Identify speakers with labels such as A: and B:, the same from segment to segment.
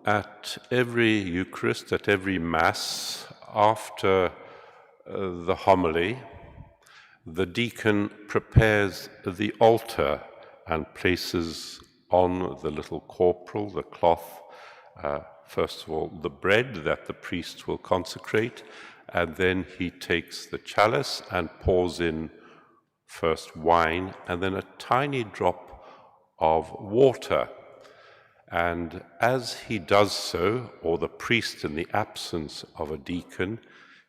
A: At every Eucharist, at every Mass, after the homily, the deacon prepares the altar and places on the little corporal, the cloth, first of all, the bread that the priest will consecrate, and then he takes the chalice and pours in first wine and then a tiny drop of water. And as he does so, or the priest in the absence of a deacon,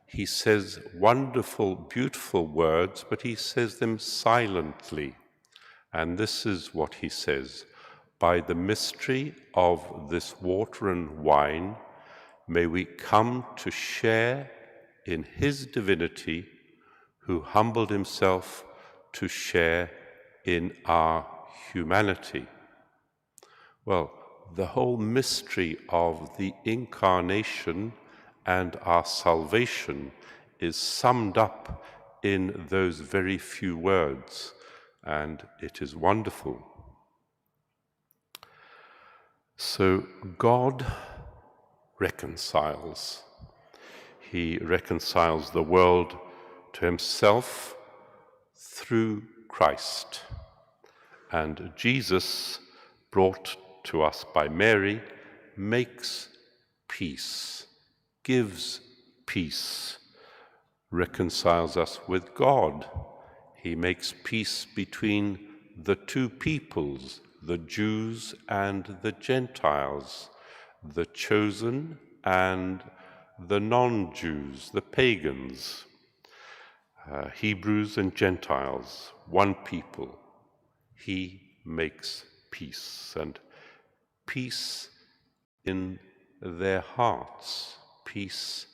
A: he says wonderful, beautiful words, but he says them silently. And this is what he says: by the mystery of this water and wine, may we come to share in his divinity, who humbled himself to share in our humanity. Well, the whole mystery of the incarnation and our salvation is summed up in those very few words, and it is wonderful. So God reconciles. He reconciles the world to himself through Christ. And Jesus, brought to us by Mary, makes peace, gives peace, reconciles us with God. He makes peace between the two peoples, the Jews and the Gentiles, the chosen and the non-Jews, the pagans, Hebrews and Gentiles, one people. He makes peace, and peace in their hearts, peace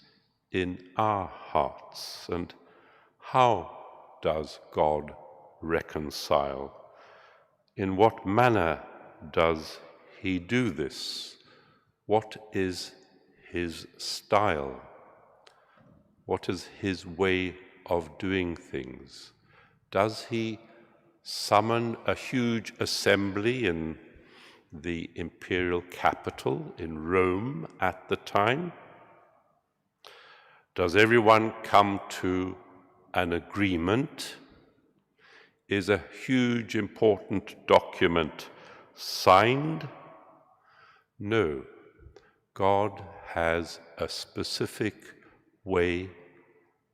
A: in our hearts. And how does God reconcile? In what manner does he do this? What is his style? What is his way of doing things? Does he summon a huge assembly in the imperial capital in Rome at the time? Does everyone come to an agreement? Is a huge, important document signed? No. God has a specific way,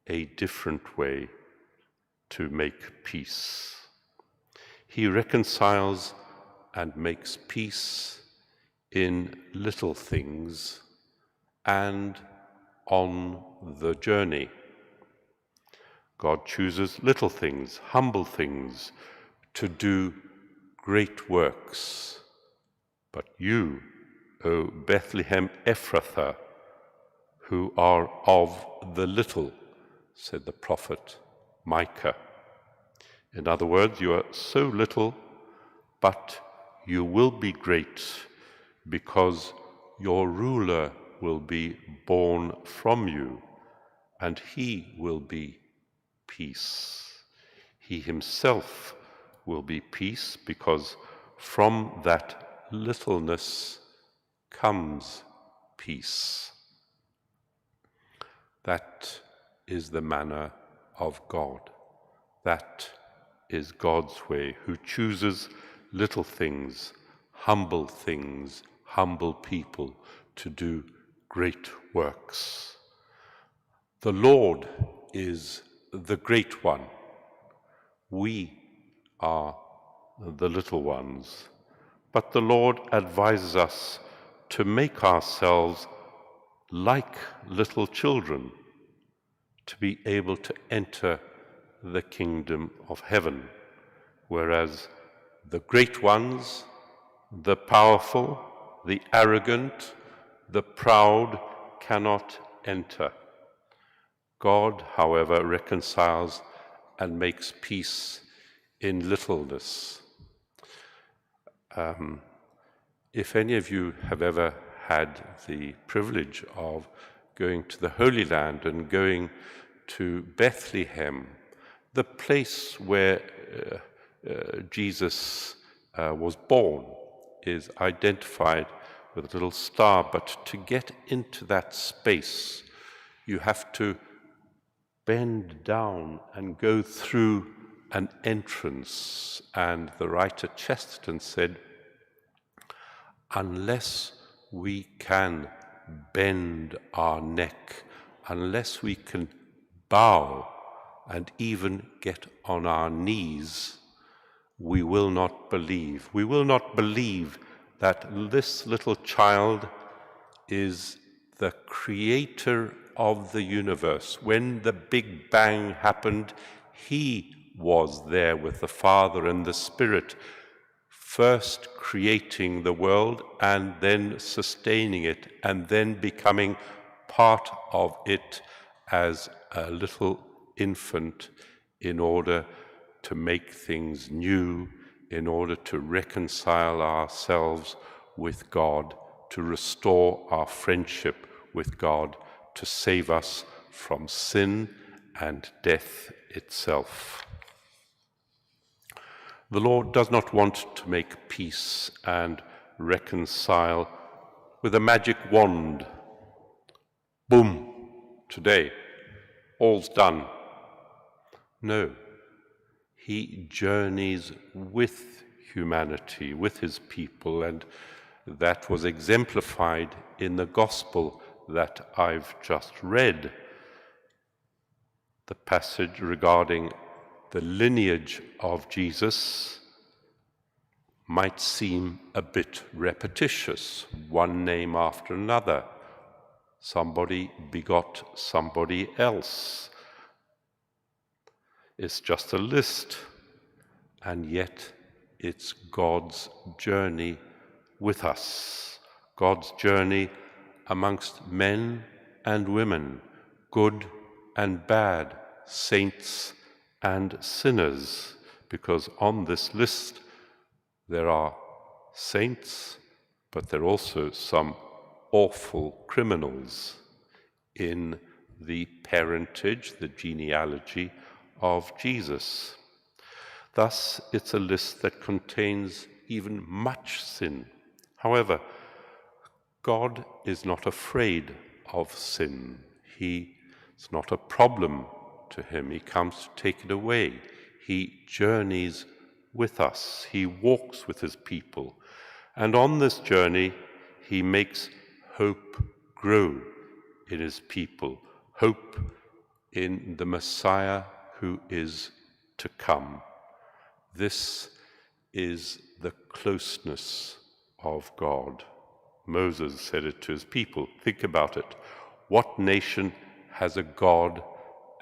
A: a different way to make peace. He reconciles and makes peace in little things and on the journey. God chooses little things, humble things, to do great works. But you, O Bethlehem Ephrathah, who are of the little, said the prophet Micah. In other words, you are so little, but you will be great, because your ruler will be born from you, and he will be peace. He himself will be peace, because from that littleness comes peace. That is the manner of God. That is God's way, who chooses little things, humble people to do great works. The Lord is the great one. We are the little ones. But the Lord advises us to make ourselves like little children, to be able to enter the kingdom of heaven, whereas the great ones, the powerful, the arrogant, the proud cannot enter. God, however, reconciles and makes peace in littleness. If any of you have ever had the privilege of going to the Holy Land and going to Bethlehem, the place where Jesus was born is identified with a little star, but to get into that space, you have to bend down and go through an entrance. And the writer Chesterton said, unless we can bend our neck, unless we can bow and even get on our knees, we will not believe. We will not believe that this little child is the creator of the universe. When the Big Bang happened, he was there with the Father and the Spirit, first creating the world and then sustaining it and then becoming part of it as a little infant in order to make things new, in order to reconcile ourselves with God, to restore our friendship with God, to save us from sin and death itself. The Lord does not want to make peace and reconcile with a magic wand. Boom, today, all's done. No, he journeys with humanity, with his people, and that was exemplified in the gospel that I've just read. The passage regarding the lineage of Jesus might seem a bit repetitious, one name after another. Somebody begot somebody else. It's just a list, and yet it's God's journey with us, God's journey amongst men and women, good and bad, saints and sinners, because on this list there are saints, but there are also some awful criminals in the parentage, the genealogy of Jesus. Thus, it's a list that contains even much sin. However, God is not afraid of sin. It's not a problem to him. He comes to take it away. He journeys with us. He walks with his people. And on this journey, he makes hope grow in his people, hope in the Messiah who is to come. This is the closeness of God. Moses said it to his people. Think about it. What nation has a God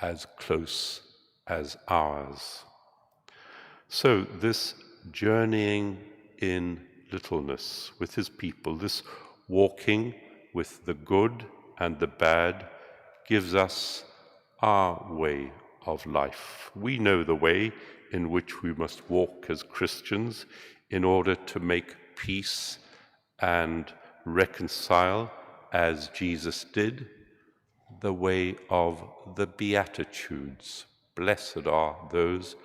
A: as close as ours? So this journeying in littleness with his people, this walking with the good and the bad, gives us our way of life. We know the way in which we must walk as Christians in order to make peace and reconcile, as Jesus did, the way of the Beatitudes. Blessed are those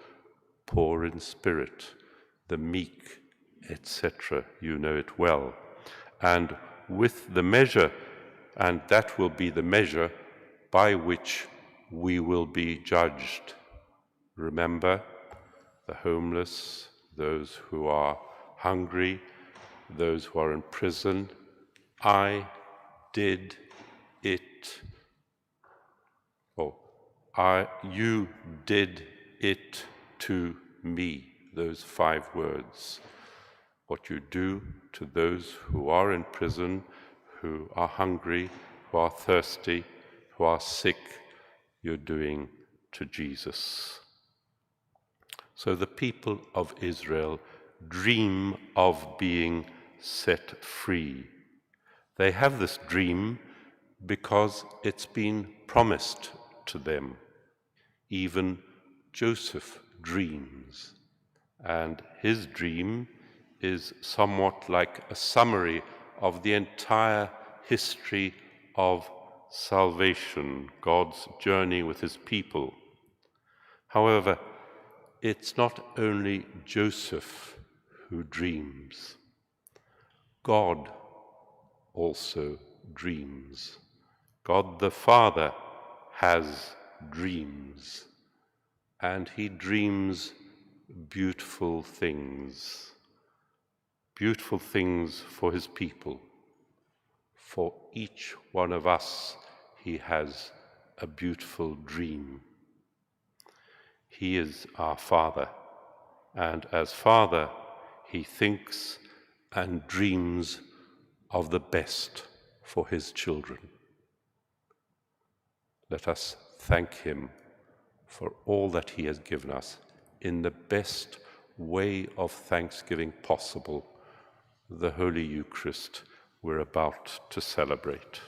A: poor in spirit, the meek, etc. You know it well. And with the measure, and that will be the measure by which we will be judged. Remember, the homeless, those who are hungry, those who are in prison. I did it. You did it to me. Those 5 words. What you do to those who are in prison, who are hungry, who are thirsty, who are sick, you're doing to Jesus. So the people of Israel dream of being set free. They have this dream because it's been promised to them. Even Joseph dreams, and his dream is somewhat like a summary of the entire history of salvation, God's journey with his people. However, it's not only Joseph who dreams. God also dreams. God the Father has dreams, and he dreams beautiful things for his people. For each one of us, he has a beautiful dream. He is our Father, and as Father, he thinks and dreams of the best for his children. Let us thank him for all that he has given us in the best way of thanksgiving possible, the Holy Eucharist we're about to celebrate.